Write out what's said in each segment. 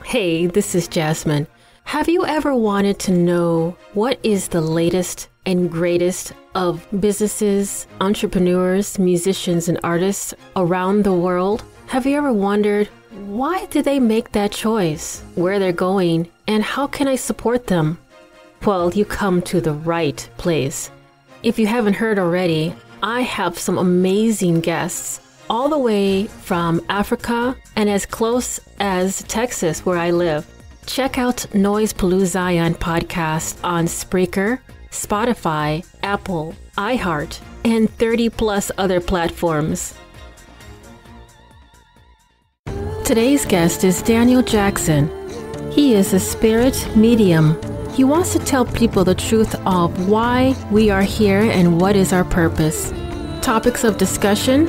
Hey, this is Jasmine. Have you ever wanted to know what is the latest and greatest of businesses, entrepreneurs, musicians, and artists around the world? Have you ever wondered, why did they make that choice, where they're going, and how can I support them? Well, you come to the right place. If you haven't heard already, I have some amazing guests all the way from Africa and as close as Texas, where I live. Check out Noise Palooza podcast on Spreaker, Spotify, Apple, iHeart, and 30 plus other platforms. Today's guest is Daniel Jackson. He is a spirit medium. He wants to tell people the truth of why we are here and what is our purpose. Topics of discussion: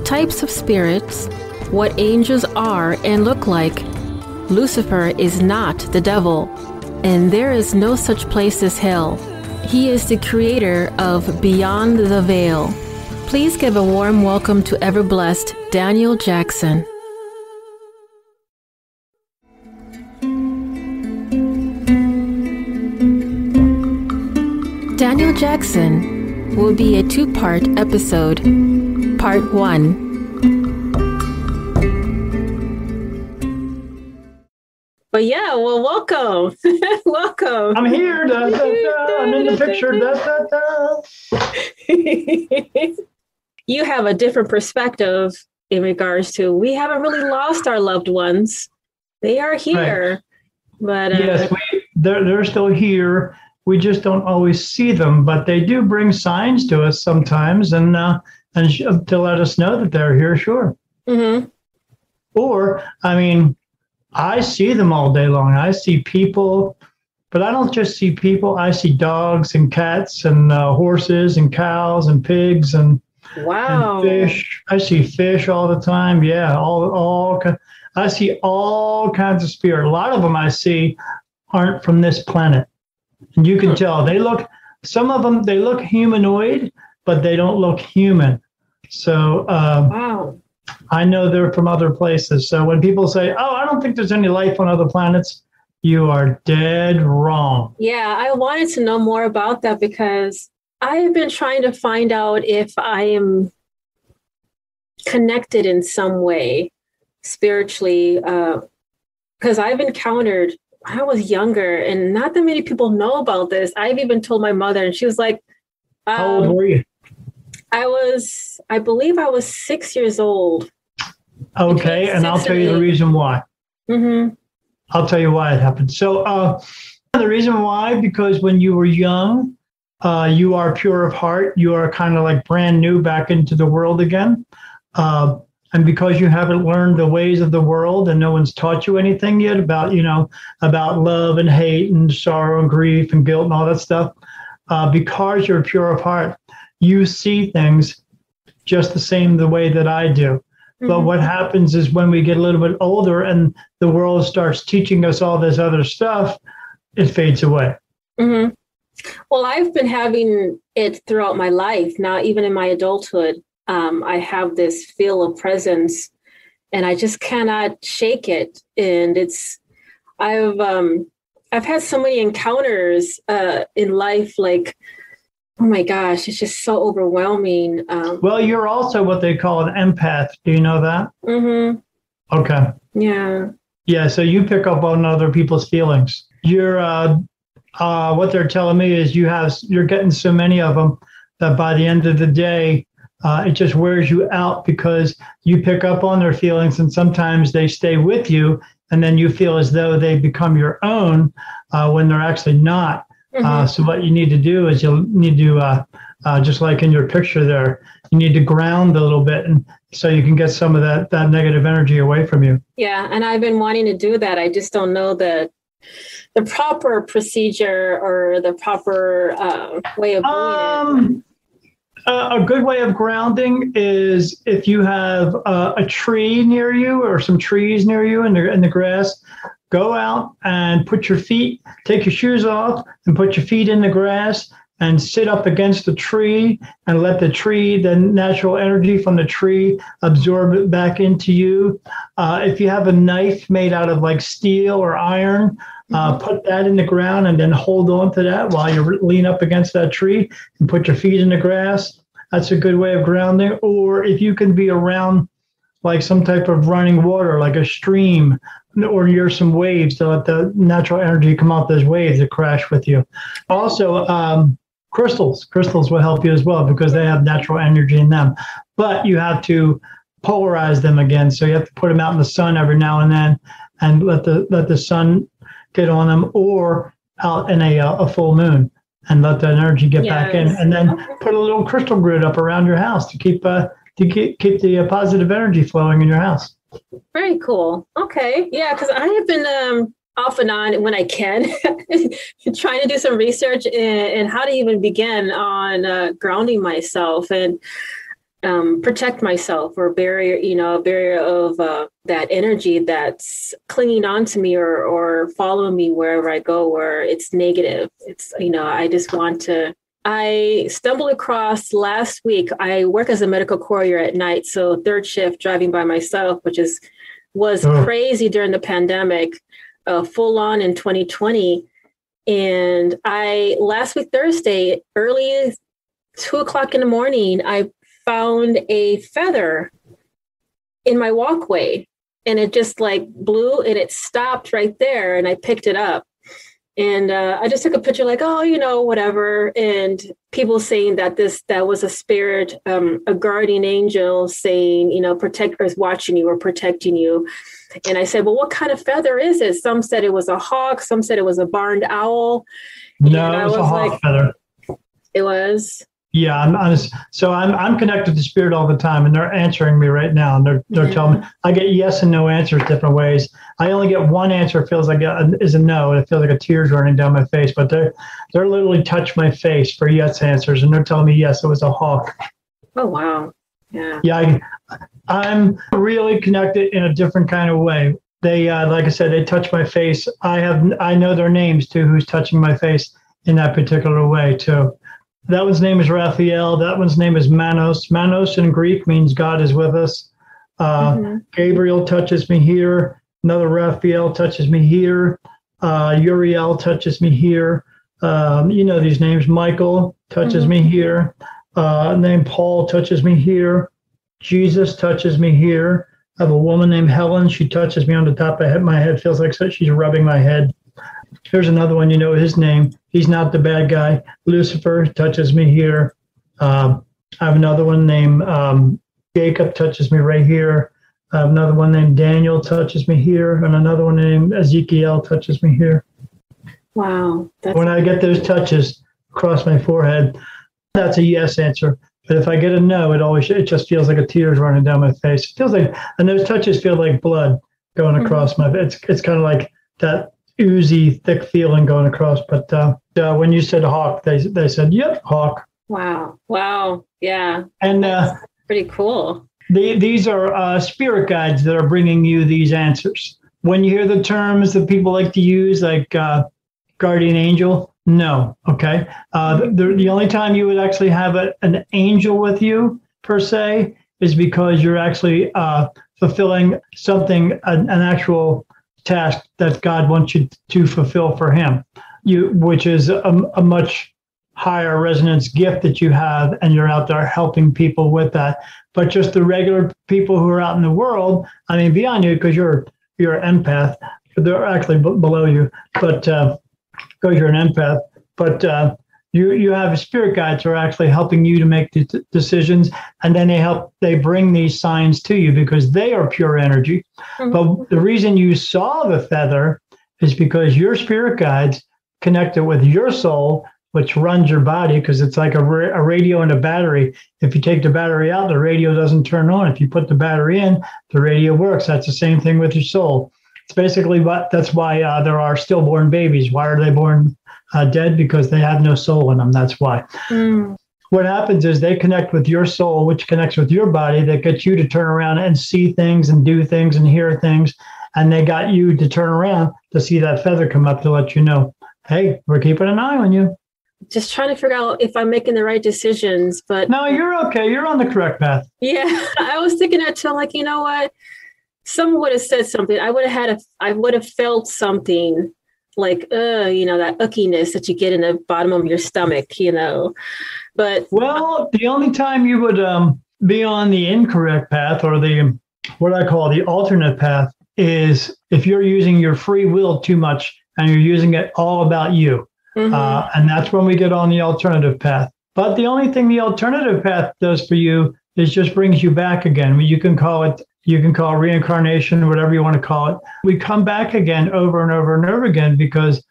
types of spirits, what angels are and look like. Lucifer is not the devil, and there is no such place as hell. He is the creator of Beyond the Veil. Please give a warm welcome to ever-blessed Daniel Jackson. Daniel Jackson will be a two-part episode. Part 1. But yeah, well, welcome. Welcome. I'm here. Da, da, da. I'm in the picture. Da, da, da. You have a different perspective in regards to, we haven't really lost our loved ones. They are here. Right. But yes, they're still here. We just don't always see them, but they do bring signs to us sometimes, and to let us know that they're here. Sure. Mm-hmm. Or, I mean, I see them all day long. I see people, but I don't just see people. I see dogs and cats and horses and cows and pigs and, wow. and fish. I see fish all the time. Yeah, I see all kinds of spirit. A lot of them I see aren't from this planet. And you can tell some of them, they look humanoid, but they don't look human. So wow. I know they're from other places. So when people say, oh, I don't think there's any life on other planets, you are dead wrong. Yeah, I wanted to know more about that because I have been trying to find out if I am connected in some way spiritually, because I've encountered, when I was younger, and not that many people know about this. I've even told my mother, and she was like, how old were you? I believe I was 6 years old. Okay, and I'll tell you the reason why. Mm-hmm. I'll tell you why it happened. So the reason why, because when you were young, you are pure of heart. You are kind of like brand new back into the world again. And because you haven't learned the ways of the world and no one's taught you anything yet about love and hate and sorrow and grief and guilt and all that stuff, because you're pure of heart, you see things just the same the way that I do. Mm-hmm. But what happens is when we get a little bit older and the world starts teaching us all this other stuff, it fades away. Mm-hmm. Well, I've been having it throughout my life. Now, even in my adulthood, I have this feel of presence and I just cannot shake it. And I've had so many encounters in life, like, oh my gosh, it's just so overwhelming. Well, you're also what they call an empath. Do you know that? Mm-hmm. Okay. Yeah. Yeah. So you pick up on other people's feelings. You're, what they're telling me is you're getting so many of them that by the end of the day, it just wears you out because you pick up on their feelings and sometimes they stay with you and then you feel as though they become your own when they're actually not. Mm-hmm. So what you need to do is you'll need to, just like in your picture there, you need to ground a little bit and so you can get some of that negative energy away from you. Yeah. And I've been wanting to do that. I just don't know the proper procedure or the proper way of doing it. A good way of grounding is if you have a tree near you or some trees near you in the grass, go out and take your shoes off and put your feet in the grass and sit up against the tree and let the natural energy from the tree absorb it back into you. If you have a knife made out of like steel or iron, put that in the ground and then hold on to that while you lean up against that tree and put your feet in the grass. That's a good way of grounding. Or if you can be around like some type of running water, like a stream, or near some waves to let the natural energy come out those waves that crash with you. Also, crystals will help you as well because they have natural energy in them. But you have to polarize them again. So you have to put them out in the sun every now and then and let the sun get on them, or out in a full moon and let the energy get back in. And then put a little crystal grid up around your house to keep the positive energy flowing in your house. Very cool. Okay. Yeah, because I have been off and on when I can trying to do some research and how to even begin on grounding myself and protect myself, or a barrier of that energy that's clinging on to me or following me wherever I go, where it's negative. It's, I just want to. I stumbled across last week. I work as a medical courier at night, so third shift driving by myself, which was crazy during the pandemic, full on in 2020. And last week Thursday, early 2:00 in the morning, I found a feather in my walkway, and it just like blew and it stopped right there, and I picked it up. And I just took a picture like, whatever. And people saying that was a spirit, a guardian angel saying, protect, or is watching you or protecting you. And I said, well, what kind of feather is it? Some said it was a hawk. Some said it was a barned owl. No, it was a hawk feather. It was? Yeah, I'm honest. So I'm connected to spirit all the time, and they're answering me right now. And they're telling me I get yes and no answers different ways. I only get one answer. It feels like is a no, and it feels like a tear's running down my face. But they're literally touch my face for yes answers, and they're telling me yes, it was a hawk. Oh wow, yeah. Yeah, I'm really connected in a different kind of way. They like I said, they touch my face. I know their names too. Who's touching my face in that particular way too. That one's name is Raphael. That one's name is Manos. Manos in Greek means God is with us. Gabriel touches me here. Another Raphael touches me here. Uriel touches me here. These names. Michael touches me here. Name Paul touches me here. Jesus touches me here. I have a woman named Helen. She touches me on the top of my head. Feels like she's rubbing my head. Here's another one, his name. He's not the bad guy. Lucifer touches me here. I have another one named Jacob touches me right here. I have another one named Daniel touches me here. And another one named Ezekiel touches me here. Wow. When I get those touches across my forehead, that's a yes answer. But if I get a no, it just feels like a tear's running down my face. It feels like, and those touches feel like blood going across my face. It's kind of like that oozy, thick feeling going across. But when you said hawk, they said, yep, hawk. Wow. Yeah. And that's pretty cool. These are spirit guides that are bringing you these answers. When you hear the terms that people like to use, like guardian angel, no. Okay. The only time you would actually have an angel with you, per se, is because you're actually fulfilling something, an actual task that God wants you to fulfill for him, which is a much higher resonance gift that you have, and you're out there helping people with that. But just the regular people who are out in the world, I mean, beyond you, because you're an empath, they're actually below you, but because you're an empath, but you have spirit guides who are actually helping you to make the decisions, and then they bring these signs to you because they are pure energy. But the reason you saw the feather is because your spirit guides connected with your soul, which runs your body, because it's like a radio and a battery. If you take the battery out, the radio doesn't turn on. If you put the battery in, the radio works. That's the same thing with your soul. It's basically that's why there are stillborn babies. Why are they born dead? Because they have no soul in them. That's why. What happens is they connect with your soul, which connects with your body, that gets you to turn around and see things and do things and hear things. And they got you to turn around to see that feather come up to let you know, hey, we're keeping an eye on you. just trying to figure out if I'm making the right decisions. But no, you're okay. You're on the correct path. yeah, I was thinking that too. Like, you know what? Someone would have said something. I would have felt something like, that ickiness that you get in the bottom of your stomach, But well, the only time you would be on the incorrect path, or the what I call the alternate path, is if you're using your free will too much and you're using it all about you. And that's when we get on the alternative path. But the only thing the alternative path does for you is just brings you back again. You can call it reincarnation, whatever you want to call it. We come back again over and over and over again because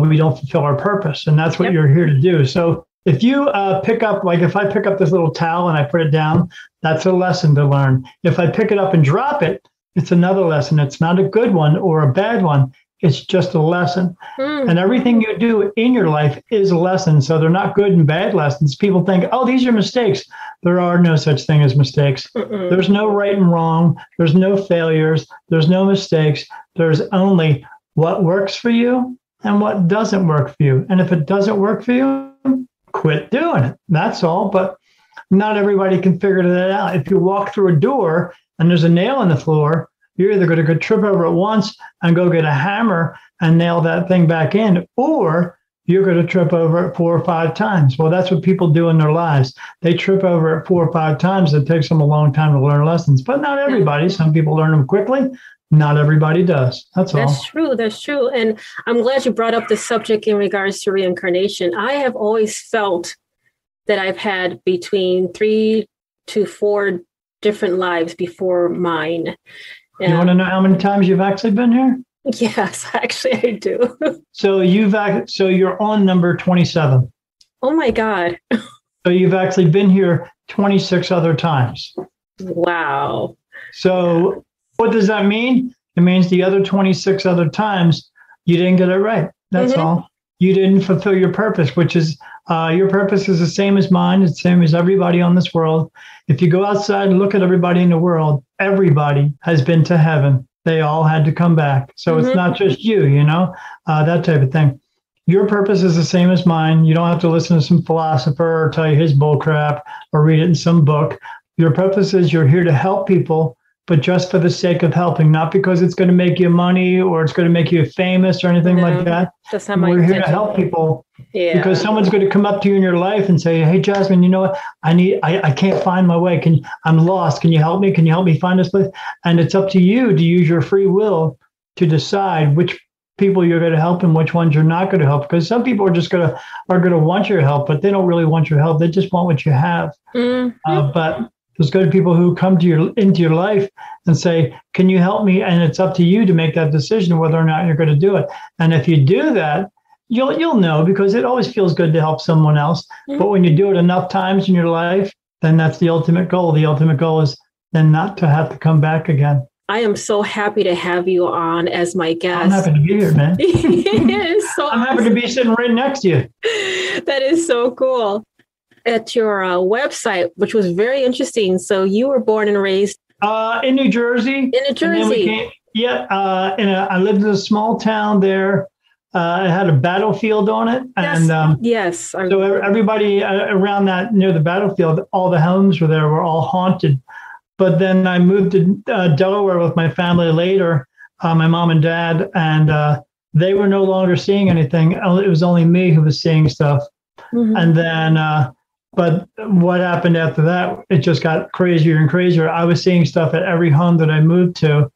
we don't fulfill our purpose. And that's what you're here to do. So if you pick up, like if I pick up this little towel and I put it down, that's a lesson to learn. If I pick it up and drop it, it's another lesson. It's not a good one or a bad one. It's just a lesson. And everything you do in your life is a lesson. So they're not good and bad lessons. People think, oh, these are mistakes. There are no such thing as mistakes. There's no right and wrong. There's no failures. There's no mistakes. There's only what works for you and what doesn't work for you. And if it doesn't work for you, quit doing it. That's all. But not everybody can figure that out. If you walk through a door and there's a nail in the floor, you're either going to go trip over it once and go get a hammer and nail that thing back in, or you're going to trip over it 4 or 5 times. Well, that's what people do in their lives. They trip over it 4 or 5 times. It takes them a long time to learn lessons, but not everybody. Some people learn them quickly. Not everybody does. That's all. That's true. That's true. And I'm glad you brought up the subject in regards to reincarnation. I have always felt that I've had between 3 to 4 different lives before mine. You want to know how many times you've actually been here? Yes, actually I do. So you're on number 27. Oh my God. So you've actually been here 26 other times. Wow. So what does that mean? It means the other 26 other times you didn't get it right. That's all. You didn't fulfill your purpose, which is your purpose is the same as mine. It's the same as everybody on this world. If you go outside and look at everybody in the world, everybody has been to heaven. They all had to come back. So it's not just you, that type of thing. Your purpose is the same as mine. You don't have to listen to some philosopher or tell you his bull crap or read it in some book. Your purpose is you're here to help people, but just for the sake of helping, not because it's going to make you money or it's going to make you famous or anything like that. That's not my We're intention. here to help people because someone's going to come up to you in your life and say, hey, Jasmine, you know what? I can't find my way. I'm lost. Can you help me? Can you help me find this place? And it's up to you to use your free will to decide which people you're going to help and which ones you're not going to help. Because some people are just going to want your help, but they don't really want your help. They just want what you have. But there's good people who come into your life and say, can you help me? And it's up to you to make that decision whether or not you're going to do it. And if you do that, you'll know, because it always feels good to help someone else. But when you do it enough times in your life, then that's the ultimate goal. The ultimate goal is then not to have to come back again. I am so happy to have you on as my guest. I'm happy to be here, man. I'm happy to be sitting right next to you. That is so cool. At your website, which was very interesting. So you were born and raised in New Jersey. In New Jersey. I lived in a small town there. It had a battlefield on it. And yes. So everybody around that, near the battlefield, all the homes were all haunted. But then I moved to Delaware with my family later, my mom and dad, and they were no longer seeing anything. It was only me who was seeing stuff. And then, but what happened after that, it just got crazier and crazier. I was seeing stuff at every home that I moved to.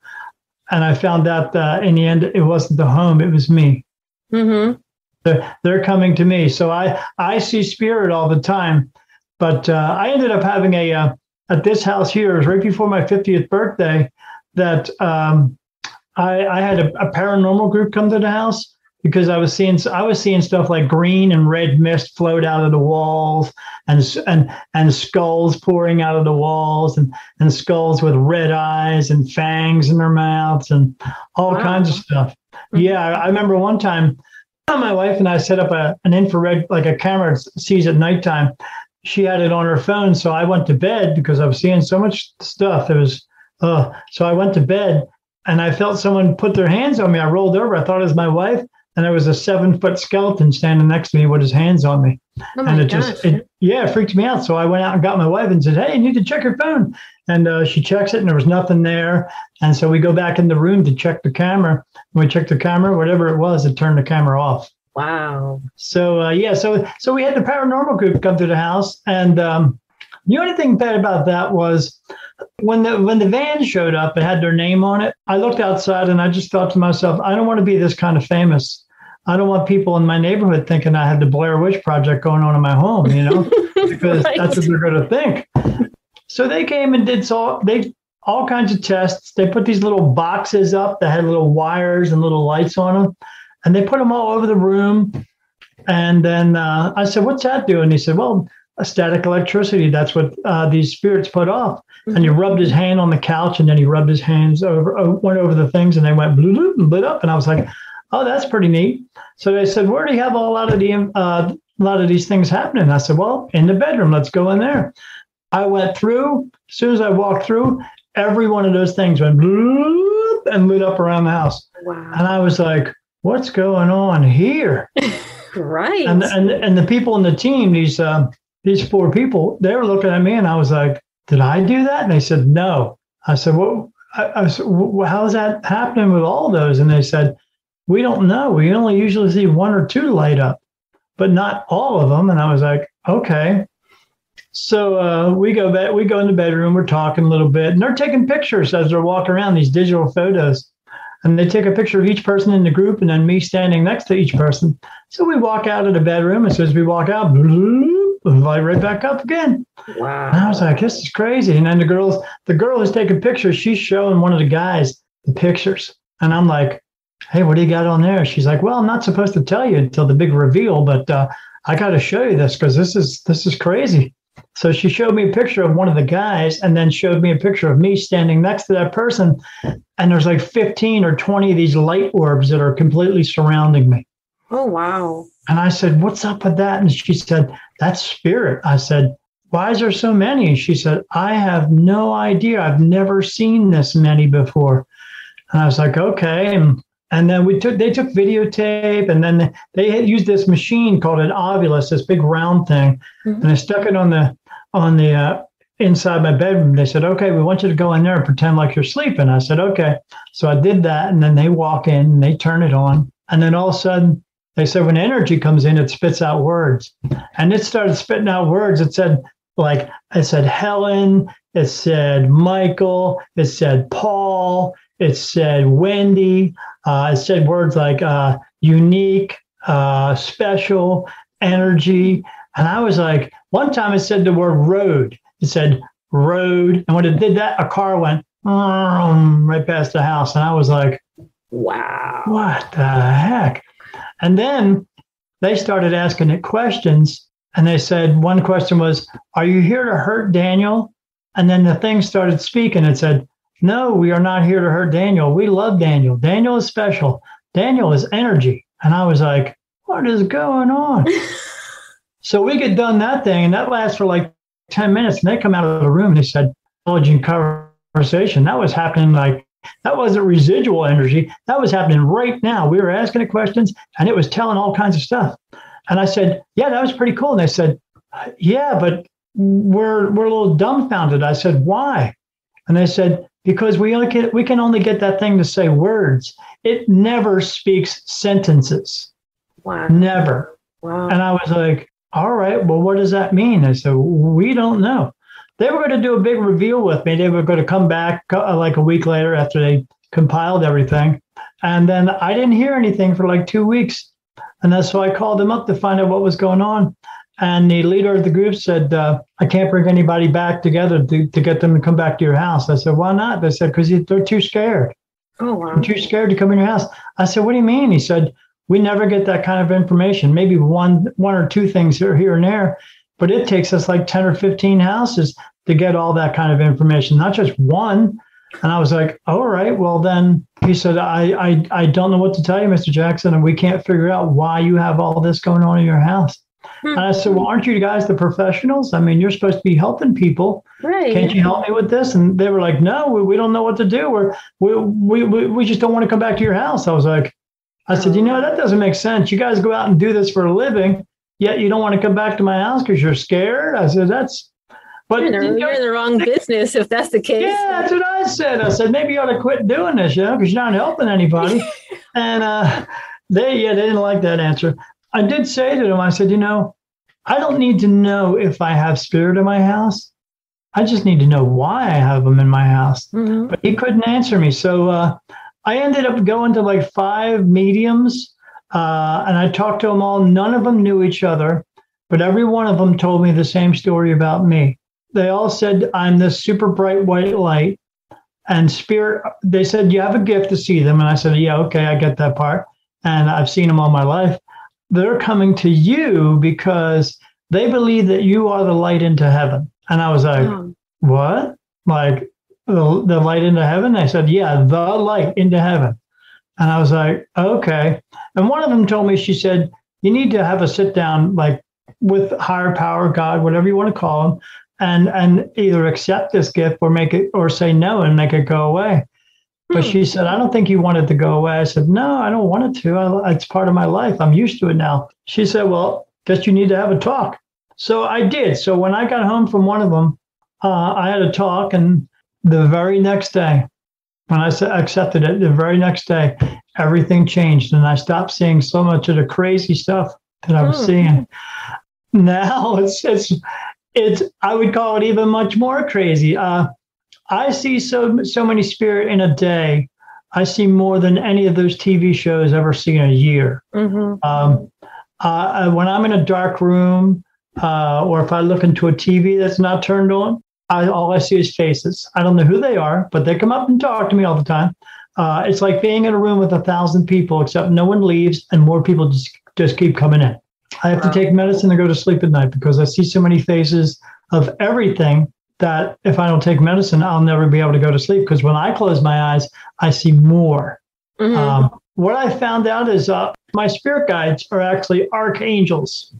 And I found out that in the end, it wasn't the home, it was me. They're coming to me. So I see spirit all the time. But I ended up having at this house here, it was right before my 50th birthday, that I had a paranormal group come to the house, because I was seeing stuff like green and red mist float out of the walls, and skulls pouring out of the walls, and skulls with red eyes and fangs in their mouths and all kinds of stuff. Yeah, I remember one time my wife and I set up an infrared, like a camera sees at nighttime. She had it on her phone, so I went to bed because I was seeing so much stuff. It was so I went to bed and I felt someone put their hands on me. I rolled over. I thought it was my wife. and there was a 7-foot skeleton standing next to me with his hands on me. Oh my And it gosh. it freaked me out. So I went out and got my wife and said, hey, you need to check your phone. And she checks it and there was nothing there. And so we go back in the room to check the camera. When we checked the camera, whatever it was, it turned the camera off. Wow. So so we had the paranormal group come to the house, and the only thing bad about that was when the van showed up, it had their name on it. I looked outside and I just thought to myself, I don't want to be this kind of famous. I don't want people in my neighborhood thinking I had the Blair Witch Project going on in my home, because Right. that's what they're going to think. So they came and did all kinds of tests. They put these little boxes up that had little wires and little lights on them, and they put them all over the room. And then I said, what's that doing? He said, well, a static electricity. That's what these spirits put off. And he rubbed his hand on the couch, and then he rubbed his hands went over the things, and they went blue and lit up. And I was like, oh, that's pretty neat. So they said, where do you have a lot of these things happening? I said, well, in the bedroom. Let's go in there. I went through. As soon as I walked through, every one of those things went blue and lit up around the house. Wow. And I was like, what's going on here? Right. And the people in the team, these 4 people, they were looking at me, and I was like, did I do that? And they said, no. I said, well, how is that happening with all those? And they said, we don't know. We only usually see 1 or 2 light up, but not all of them. And I was like, okay. So we go in the bedroom, we're talking a little bit, and they're taking pictures as they're walking around, these digital photos. And they take a picture of each person in the group and then me standing next to each person. So we walk out of the bedroom. As soon as we walk out, light right back up again. Wow. And I was like, this is crazy. And then the girl who's taking pictures, she's showing one of the guys the pictures. And I'm like, hey, what do you got on there? She's like, well, I'm not supposed to tell you until the big reveal, but I got to show you this because this is crazy. So she showed me a picture of one of the guys and then showed me a picture of me standing next to that person. And there's like 15 or 20 of these light orbs that are completely surrounding me. Oh, wow. And I said, what's up with that? And she said, that's spirit. I said, why is there so many? And she said, I have no idea. I've never seen this many before. And I was like, okay. And then they took videotape, and then they had used this machine called an ovulus, this big round thing. And they stuck it on the inside my bedroom. They said, okay, we want you to go in there and pretend like you're sleeping. I said, okay. So I did that. And then they walk in and they turn it on. And then all of a sudden they said, when energy comes in, it spits out words. And it started spitting out words. It said Helen, it said Michael, it said Paul, it said Wendy, it said words like unique, special, energy. And I was like, one time it said the word road. It said road. And when it did that, a car went right past the house. And I was like, wow, what the heck? And then they started asking it questions. And they said, one question was, are you here to hurt Daniel? And then the thing started speaking. It said, no, we are not here to hurt Daniel. We love Daniel. Daniel is special. Daniel is energy. And I was like, what is going on? So we get done that thing, and that lasts for like 10 minutes. And they come out of the room and they said, intelligent conversation. That was happening that wasn't residual energy. That was happening right now. We were asking it questions, and it was telling all kinds of stuff. And I said, yeah, that was pretty cool. And they said, yeah, but we're a little dumbfounded. I said, why? And they said, because we can only get that thing to say words. It never speaks sentences. Wow. Never. Wow. And I was like, all right, well, what does that mean? They said, we don't know. They were going to do a big reveal with me. They were going to come back like a week later after they compiled everything. And then I didn't hear anything for like 2 weeks. And that's so I called them up to find out what was going on. And the leader of the group said, I can't bring anybody back together to get them to come back to your house. I said, why not? They said, because they're too scared. Oh, wow. They're too scared to come in your house. I said, what do you mean? He said, we never get that kind of information. Maybe one or two things here and there, but it takes us like 10 or 15 houses to get all that kind of information, not just one. And I was like, all right, well then, he said, I don't know what to tell you, Mr. Jackson, and we can't figure out why you have all this going on in your house. And I said, well, aren't you guys the professionals? I mean, you're supposed to be helping people. Right. Can't you help me with this? And they were like, no, we don't know what to do. We just don't want to come back to your house. I was like, I said, that doesn't make sense. You guys go out and do this for a living, yet you don't want to come back to my house because you're scared. I said, but you're in the wrong business if that's the case. Yeah, that's what I said. I said, maybe you ought to quit doing this, because you're not helping anybody. And they didn't like that answer. I did say to them, I said, I don't need to know if I have spirit in my house. I just need to know why I have them in my house. Mm-hmm. But he couldn't answer me. So I ended up going to like 5 mediums, and I talked to them all. None of them knew each other, but every one of them told me the same story about me. They all said, I'm this super bright white light. And spirit, they said, you have a gift to see them. And I said, yeah, okay, I get that part. And I've seen them all my life. They're coming to you because they believe that you are the light into heaven. And I was like, what? Like the light into heaven? They said, yeah, the light into heaven. And I was like, okay. And one of them told me, she said, you need to have a sit down, like with higher power, God, whatever you want to call him, and either accept this gift or make it, or say no and make it go away. But she said, I don't think you want it to go away. I said, no, I don't want it to. It's part of my life. I'm used to it now. She said, well, guess you need to have a talk. So I did. So when I got home from one of them, I had a talk. And the very next day, when I accepted it, the very next day, everything changed. And I stopped seeing so much of the crazy stuff that I was seeing. Now it's I would call it even much more crazy. I see so many spirit in a day. I see more than any of those TV shows ever see in a year. Mm-hmm. When I'm in a dark room, or if I look into a TV that's not turned on, all I see is faces. I don't know who they are, but they come up and talk to me all the time. It's like being in a room with 1,000 people, except no one leaves and more people just keep coming in. I have to take medicine to go to sleep at night because I see so many faces of everything that if I don't take medicine, I'll never be able to go to sleep. Because when I close my eyes, I see more. Mm-hmm. What I found out is my spirit guides are actually archangels.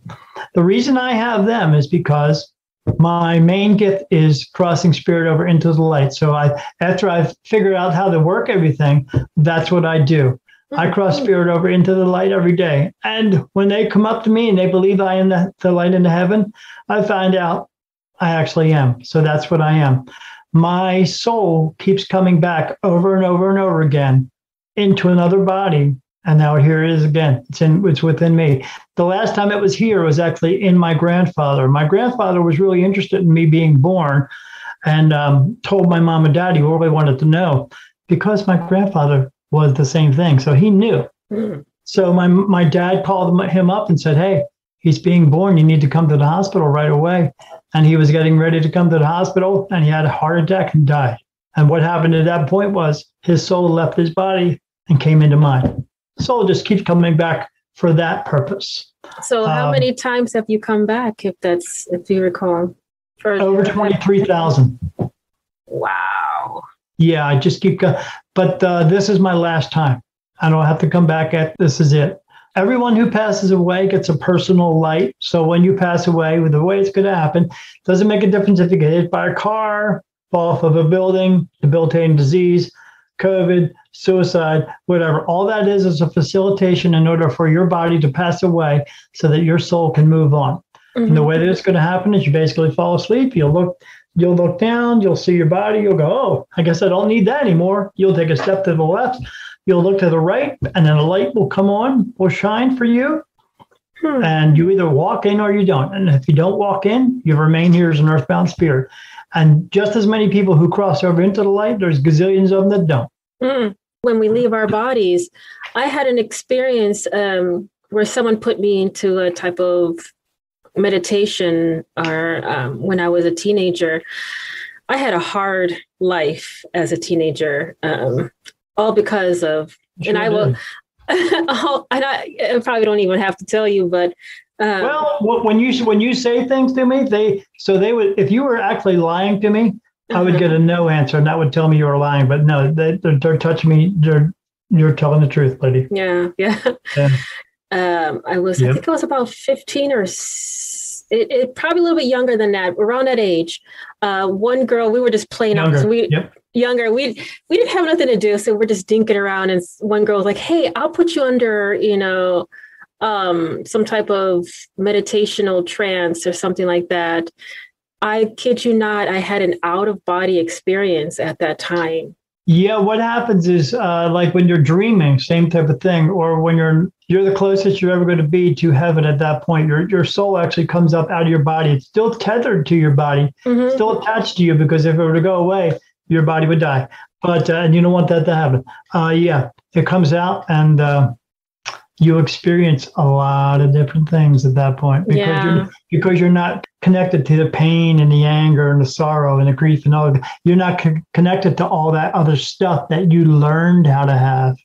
The reason I have them is because my main gift is crossing spirit over into the light. So after I've figured out how to work everything, that's what I do. I cross spirit over into the light every day. And when they come up to me and they believe I am the light into heaven, I find out I actually am. So that's what I am. My soul keeps coming back over and over and over again into another body. And now here it is again. It's within me. The last time it was here was actually in my grandfather. My grandfather was really interested in me being born and told my mom and dad he really wanted to know because my grandfather was the same thing. So he knew. Mm. So my dad called him up and said, hey, he's being born. You need to come to the hospital right away. And he was getting ready to come to the hospital and he had a heart attack and died. And what happened at that point was his soul left his body and came into mine. Soul just keeps coming back for that purpose. So how many times have you come back, if you recall? Over 23,000. Wow. Yeah, I just keep going. But this is my last time. I don't have to come back. This is it. Everyone who passes away gets a personal light. So when you pass away, with the way it's going to happen, doesn't make a difference if you get hit by a car, fall off of a building, debilitating disease, COVID, suicide, whatever. All that is a facilitation in order for your body to pass away so that your soul can move on. Mm-hmm. And the way that it's going to happen is you basically fall asleep. You'll look down, you'll see your body, you'll go, oh, I guess I don't need that anymore. You'll take a step to the left, you'll look to the right, and then a light will come on, will shine for you. And you either walk in or you don't. And if you don't walk in, you remain here as an earthbound spirit. And just as many people who cross over into the light, there's gazillions of them that don't. When we leave our bodies, I had an experience where someone put me into a type of meditation, or when I was a teenager. I had a hard life as a teenager, all because of, sure, and I will, I probably don't even have to tell you, but well, when you say things to me, they would, if you were actually lying to me, I would get a no answer, and that would tell me you were lying. But no, they're touching me. You're telling the truth, lady. Yeah. I think I was about 15 or it probably a little bit younger than that, around that age. One girl, we were just playing out. younger, we didn't have nothing to do, so we're just dinking around. And one girl was like, "Hey, I'll put you under, some type of meditational trance or something like that." I kid you not, I had an out of body experience at that time. Yeah, what happens is like when you're dreaming, same type of thing, or when you're the closest you're ever going to be to heaven at that point. Your soul actually comes up out of your body. It's still tethered to your body, still attached to you, because if it were to go away, your body would die. But and you don't want that to happen. Yeah, it comes out, and you experience a lot of different things at that point, because you're not connected to the pain and the anger and the sorrow and the grief and all. You're not connected to all that other stuff that you learned how to have.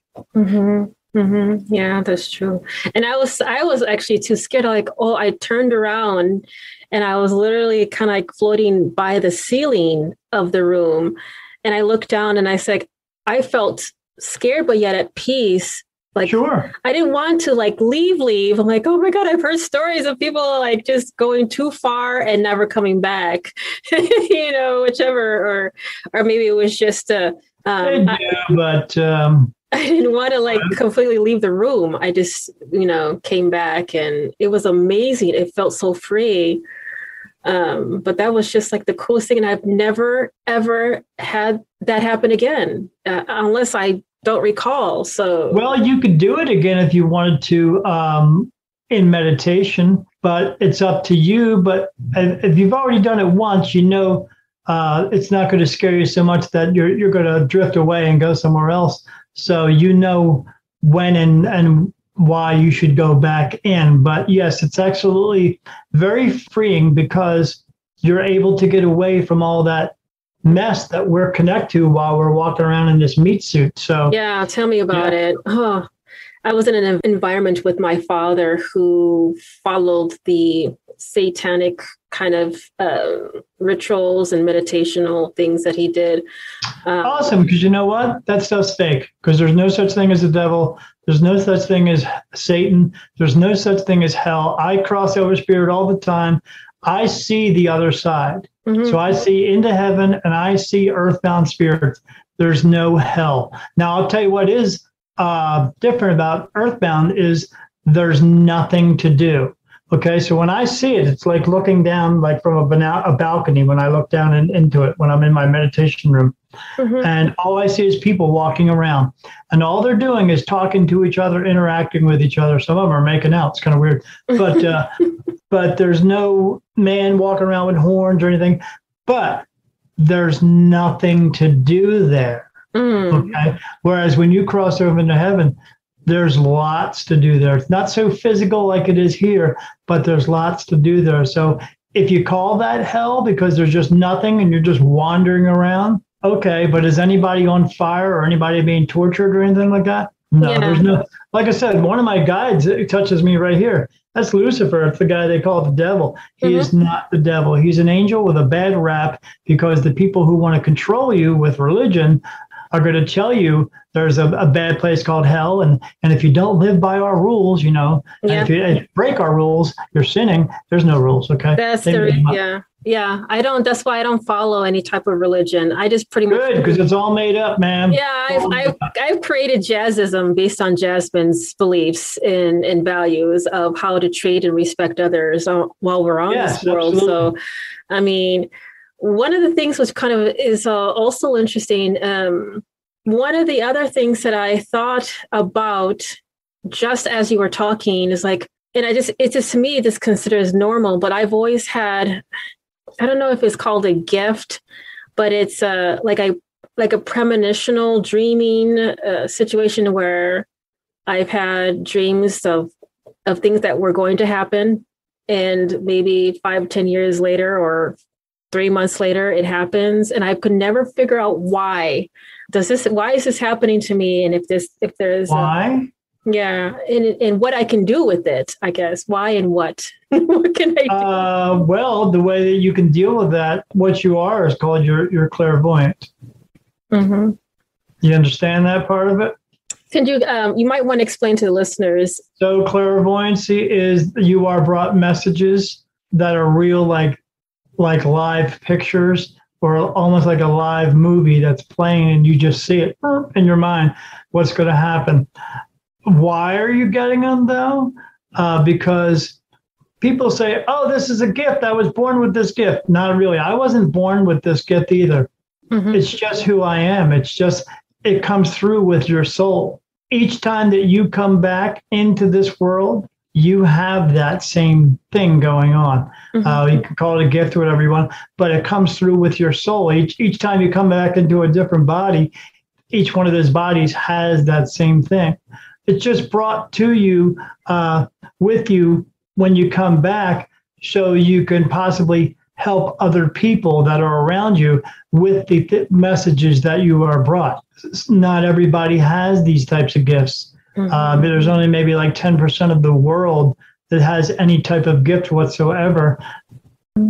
Yeah, that's true. And I was actually too scared. I turned around and I was literally kind of like floating by the ceiling of the room. And I looked down and I said, I felt scared, but yet at peace. Like, sure. I didn't want to leave. I'm like, oh my God, I've heard stories of people just going too far and never coming back, whichever, or maybe it was just I didn't want to completely leave the room. I just, came back, and it was amazing. It felt so free. But that was just the coolest thing. And I've never, ever had that happen again, unless I don't recall. So, well, you could do it again if you wanted to in meditation, but it's up to you. But if you've already done it once, it's not going to scare you so much that you're going to drift away and go somewhere else. So when and why you should go back in. But yes, it's absolutely very freeing, because you're able to get away from all that mess that we're connected to while we're walking around in this meat suit. So yeah, tell me about it. Oh, I was in an environment with my father who followed the satanic kind of rituals and meditational things that he did. Awesome, because you know what? That stuff's fake, because there's no such thing as the devil. There's no such thing as Satan. There's no such thing as hell. I cross over spirit all the time. I see the other side. So I see into heaven, and I see earthbound spirits. There's no hell. Now, I'll tell you what is different about earthbound is there's nothing to do. Okay, so when I see it, it's like looking down from a balcony when I look down into it when I'm in my meditation room. And all I see is people walking around. And all they're doing is talking to each other, interacting with each other. Some of them are making out. It's kind of weird. But but there's no man walking around with horns or anything. But there's nothing to do there. Okay. Whereas when you cross over into heaven, there's lots to do there. It's not so physical like it is here, but there's lots to do there. So if you call that hell because there's just nothing and you're just wandering around, okay, but is anybody on fire or anybody being tortured or anything like that? No, there's no. Like I said, one of my guides touches me right here. That's Lucifer. It's the guy they call the devil. He is not the devil. He's an angel with a bad rap, because the people who want to control you with religion are going to tell you there's a bad place called hell. And if you don't live by our rules, and if you break our rules, you're sinning. There's no rules. Okay. That's yeah. I don't, that's why I don't follow any type of religion. I just pretty much. Good, because it's all made up, man. Yeah. I've created jazzism based on Jasmine's beliefs and values of how to treat and respect others while we're on this world. Absolutely. So, I mean, one of the things which kind of is also interesting, one of the other things that I thought about just as you were talking is and it's just to me, this considers normal, but I've always had, I don't know if it's called a gift, but it's like a premonitional dreaming situation where I've had dreams of things that were going to happen, and maybe 5-10 years later or 3 months later, it happens, and I could never figure out why. Why is this happening to me? And if there's why? And what I can do with it, I guess. Why and what? What can I do? Well, the way that you can deal with that, what you are, is called your clairvoyant. You understand that part of it? Can you? You might want to explain to the listeners. So clairvoyancy is you are brought messages that are real, like live pictures or almost like a live movie that's playing and you just see it in your mind, what's going to happen. Why are you getting them though? Because people say, oh, this is a gift. I was born with this gift. Not really. I wasn't born with this gift either. Mm-hmm. It's just who I am. It comes through with your soul. Each time that you come back into this world, you have that same thing going on. Mm-hmm. You can call it a gift or whatever you want, but it comes through with your soul. Each time you come back into a different body, each one of those bodies has that same thing. It's just brought to you, with you when you come back, so you can possibly help other people that are around you with the messages that you are brought. Not everybody has these types of gifts. Mm-hmm. There's only maybe like 10% of the world that has any type of gift whatsoever,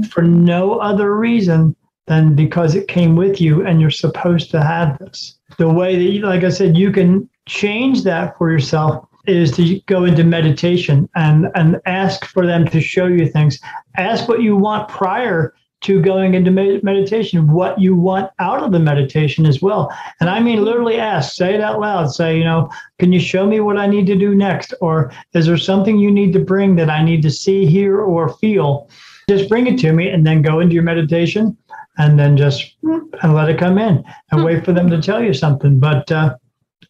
for no other reason than because it came with you and you're supposed to have this. The way that, like I said, you can change that for yourself is to go into meditation and ask for them to show you things. Ask what you want prior to going into meditation, what you want out of the meditation as well. And I mean, literally ask, say it out loud. Say, can you show me what I need to do next? Or is there something you need to bring that I need to see, hear, or feel? Just bring it to me and then go into your meditation and then and let it come in and wait for them to tell you something. But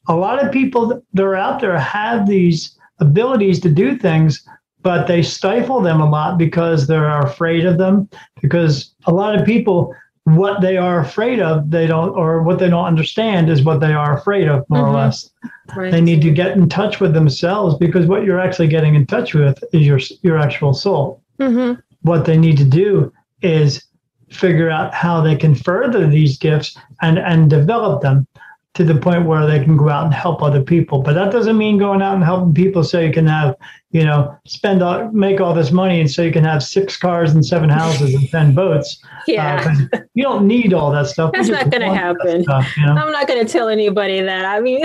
a lot of people that are out there have these abilities to do things, but they stifle them a lot because they're afraid of them. Because a lot of people, what they are afraid of, what they don't understand is what they are afraid of, more or less. Right. They need to get in touch with themselves, because what you're actually getting in touch with is your actual soul. Mm-hmm. What they need to do is figure out how they can further these gifts and develop them to the point where they can go out and help other people. But that doesn't mean going out and helping people so you can have, make all this money and so you can have 6 cars and 7 houses and 10 boats. Yeah. You don't need all that stuff. That's not going to happen. I'm not going to tell anybody that. I mean,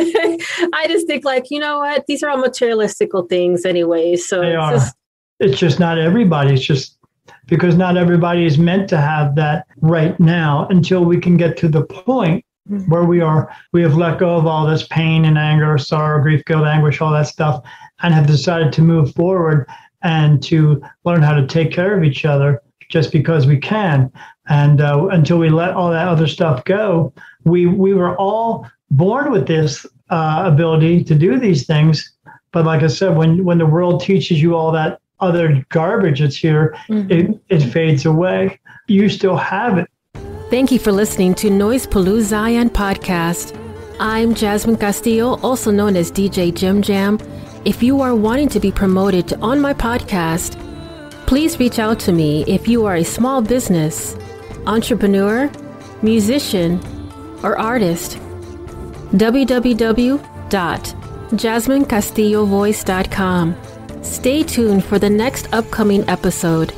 I just think what? These are all materialistical things anyway. So it's just not everybody. It's just because not everybody is meant to have that right now, until we can get to the point where we have let go of all this pain and anger, sorrow, grief, guilt, anguish, all that stuff, and have decided to move forward and to learn how to take care of each other just because we can. And until we let all that other stuff go, we were all born with this ability to do these things. But like I said, when the world teaches you all that other garbage that's here, it fades away. You still have it. Thank you for listening to Noise Palooza Zion Podcast. I'm Jasmine Castillo, also known as DJ Jim Jam. If you are wanting to be promoted on my podcast, please reach out to me if you are a small business, entrepreneur, musician, or artist. www.jasminecastillovoice.com. Stay tuned for the next upcoming episode.